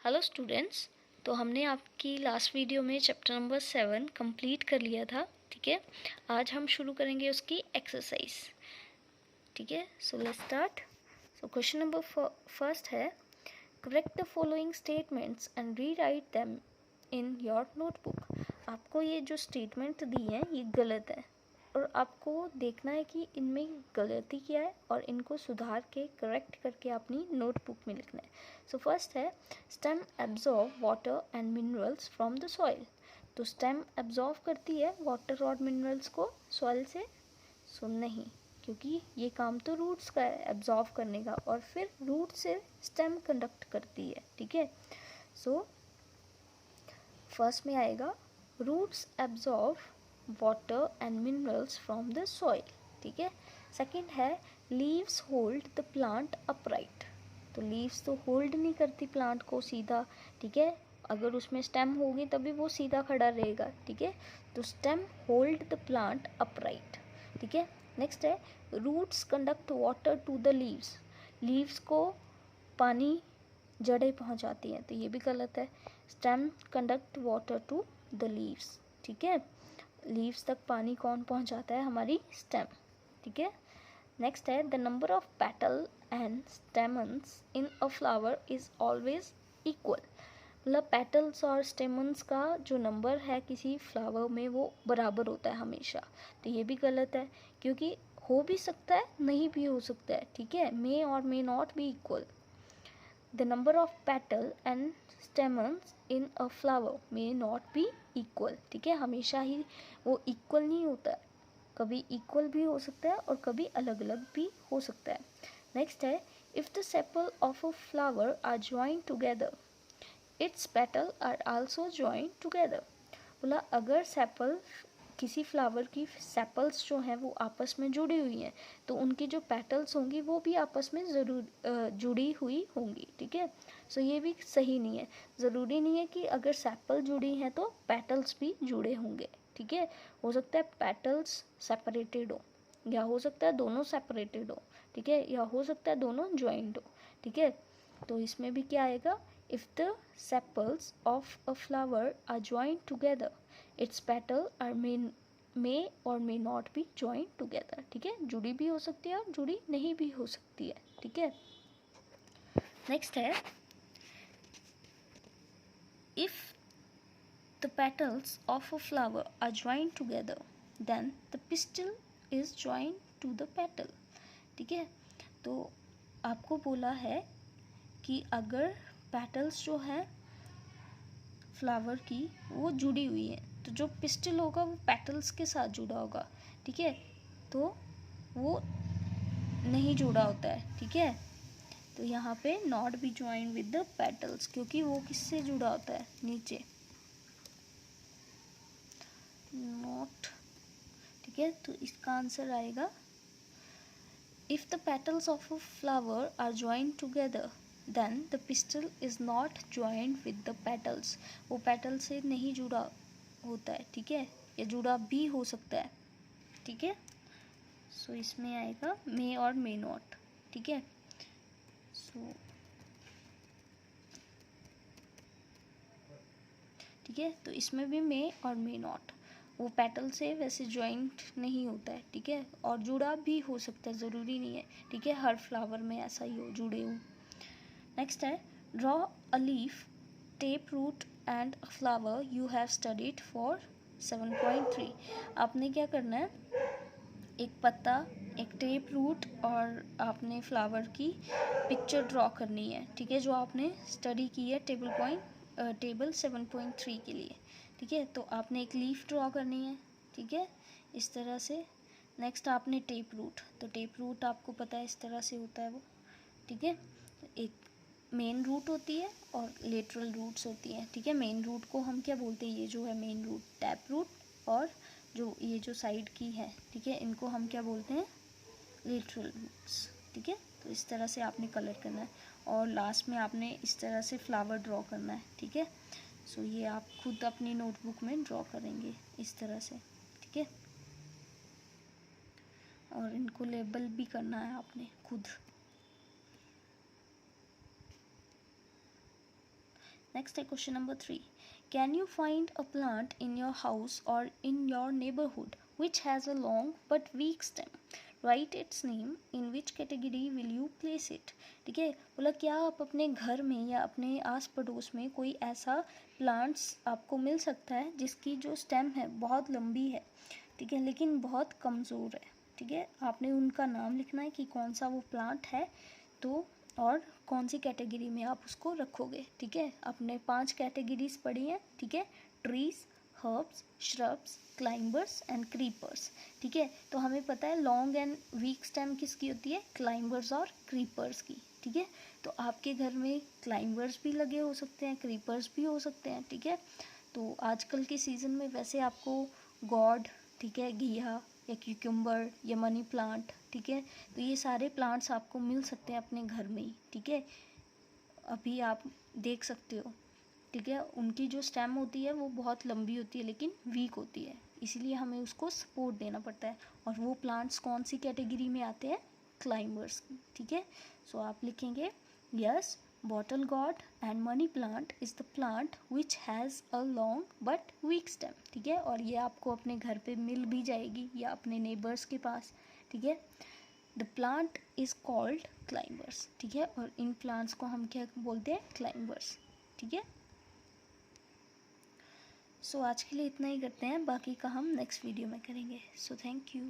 Hello students. तो हमने आपकी लास्ट वीडियो में चैप्टर नंबर 7 कंप्लीट कर लिया था। ठीक है, आज हम शुरू करेंगे उसकी एक्सरसाइज। ठीक है, so let's start. So question number first है, correct the following statements and rewrite them in your notebook. आपको ये जो स्टेटमेंट दी हैं ये गलत है और आपको देखना है कि इनमें गलती क्या है और इनको सुधार के करेक्ट करके अपनी नोटबुक में लिखना है। सो फर्स्ट है, stem absorb water and minerals from the soil. तो स्टेम एब्जॉर्व करती है वाटर और मिनरल्स को सॉइल से? सो नहीं, क्योंकि ये काम तो रूट्स का है एब्जॉर्व करने का, और फिर रूट से स्टेम कंडक्ट करती है। ठीक है, सो फर्स्ट में आएगा roots absorb water and minerals from the soil. ठीक है, सेकंड है leaves hold the plant upright. तो लीव्स तो होल्ड नहीं करती प्लांट को सीधा। ठीक है, अगर उसमें स्टेम होगी तभी वो सीधा खड़ा रहेगा। ठीक है, तो stem hold the plant upright. ठीक है, नेक्स्ट है roots conduct water to the leaves. Leaves को पानी जड़ें पहुंचाती हैं, तो ये भी गलत है। Stem conduct water to the leaves. ठीक है, लीव्स तक पानी कौन पहुंचाता है? हमारी स्टेम। ठीक है, नेक्स्ट है the number of petal and stamens in a flower is always equal. मतलब पेटल्स और स्टेमन्स का जो नंबर है किसी फ्लावर में वो बराबर होता है हमेशा। तो ये भी गलत है, क्योंकि हो भी सकता है नहीं भी हो सकता है। ठीक है, मे or may not B equal. The number of petal and stamens in a flower may not be equal। ठीक है, हमेशा ही वो इक्वल नहीं होता है, कभी इक्वल भी हो सकता है और कभी अलग अलग भी हो सकता है। नेक्स्ट है if the sepal of a flower are joint together its petal are also joint together. बोला अगर सेपल किसी फ्लावर की सेपल्स जो हैं वो आपस में जुड़ी हुई हैं तो उनकी जो पेटल्स होंगी वो भी आपस में ज़रूर जुड़ी हुई होंगी। ठीक है, सो ये भी सही नहीं है। ज़रूरी नहीं है कि अगर सेपल जुड़ी हैं तो पेटल्स भी जुड़े होंगे। ठीक है, हो सकता है पेटल्स सेपरेटेड हो, या हो सकता है दोनों सेपरेटेड हो। ठीक है, या हो सकता है दोनों ज्वाइंट हो। ठीक है, तो इसमें भी क्या आएगा, if the sepals of a flower are joint together its petal are may or may not be joint together. ठीक है, जुड़ी भी हो सकती है और जुड़ी नहीं भी हो सकती है। ठीक है, नेक्स्ट है if the petals of a flower are joint together then the pistil is joint to the petal. ठीक है, तो आपको बोला है कि अगर पेटल्स जो है फ्लावर की वो जुड़ी हुई है तो जो पिस्टल होगा वो पेटल्स के साथ जुड़ा होगा। ठीक है, तो वो नहीं जुड़ा होता है। ठीक है, तो यहाँ पे not be join with the petals, क्योंकि वो किससे जुड़ा होता है? नीचे नॉट। ठीक है, तो इसका आंसर आएगा if the petals of a flower are joint together then the pistil is not joint with the petals. वो पेटल से नहीं जुड़ा होता है। ठीक है, या जुड़ा भी हो सकता है। ठीक है, सो इसमें आएगा मे और मे नॉट। ठीक है, सो ठीक है, तो इसमें भी मे और मे नॉट, वो पेटल से वैसे ज्वाइंट नहीं होता है। ठीक है, और जुड़ा भी हो सकता है, ज़रूरी नहीं है। ठीक है, हर फ्लावर में ऐसा ही हो, जुड़े हो। नेक्स्ट है draw a leaf, tap root and a flower you have studied for 7.3। आपने क्या करना है, एक पत्ता, एक टेप रूट और आपने फ्लावर की पिक्चर ड्रॉ करनी है। ठीक है, जो आपने स्टडी की है टेबल 7.3 के लिए। ठीक है, तो आपने एक लीफ ड्रॉ करनी है। ठीक है, इस तरह से। नेक्स्ट आपने टेप रूट, तो टेप रूट आपको पता है इस तरह से होता है वो। ठीक है, एक मेन रूट होती है और लेटरल रूट्स होती हैं। ठीक है, मेन रूट को हम क्या बोलते हैं, ये जो है मेन रूट टैप रूट, और जो ये जो साइड की है, ठीक है, इनको हम क्या बोलते हैं, लेटरल रूट्स। ठीक है, तो इस तरह से आपने कलर करना है और लास्ट में आपने इस तरह से फ्लावर ड्रॉ करना है। ठीक है, सो ये आप खुद अपनी नोटबुक में ड्रॉ करेंगे इस तरह से। ठीक है, और इनको लेबल भी करना है आपने खुद। नेक्स्ट है question number 3, can you find a plant in your house or in your neighbourhood which has a long but weak stem, write its name, in which category will you place it। ठीक है, बोला क्या आप अपने घर में या अपने आस पड़ोस में कोई ऐसा प्लांट्स आपको मिल सकता है जिसकी जो स्टेम है बहुत लंबी है, ठीक है, लेकिन बहुत कमज़ोर है। ठीक है, आपने उनका नाम लिखना है कि कौन सा वो प्लांट है, तो और कौन सी कैटेगरी में आप उसको रखोगे। ठीक है, आपने 5 कैटेगरीज पढ़ी हैं। ठीक है, trees, herbs, shrubs, climbers and creepers. ठीक है, तो हमें पता है लॉन्ग एंड वीक स्टेम किसकी होती है, क्लाइंबर्स और क्रीपर्स की। ठीक है, तो आपके घर में क्लाइंबर्स भी लगे हो सकते हैं, क्रीपर्स भी हो सकते हैं। ठीक है, तो आजकल के सीज़न में वैसे आपको गॉड, ठीक है, घिया या क्यूकम्बर या मनी प्लांट, ठीक है, तो ये सारे प्लांट्स आपको मिल सकते हैं अपने घर में ही। ठीक है, अभी आप देख सकते हो। ठीक है, उनकी जो स्टेम होती है वो बहुत लंबी होती है लेकिन वीक होती है, इसीलिए हमें उसको सपोर्ट देना पड़ता है। और वो प्लांट्स कौन सी कैटेगरी में आते हैं, क्लाइंबर्स की। ठीक है, सो आप लिखेंगे yes, bottle God and money plant is the plant which has a long but week stem. ठीक है, और ये आपको अपने घर पे मिल भी जाएगी या अपने नेबर्स के पास। ठीक है, the plant is called climbers. ठीक है, और इन प्लांट्स को हम क्या बोलते हैं, क्लाइंबर्स। ठीक है, सो आज के लिए इतना ही करते हैं, बाकी का हम नेक्स्ट वीडियो में करेंगे। So thank you.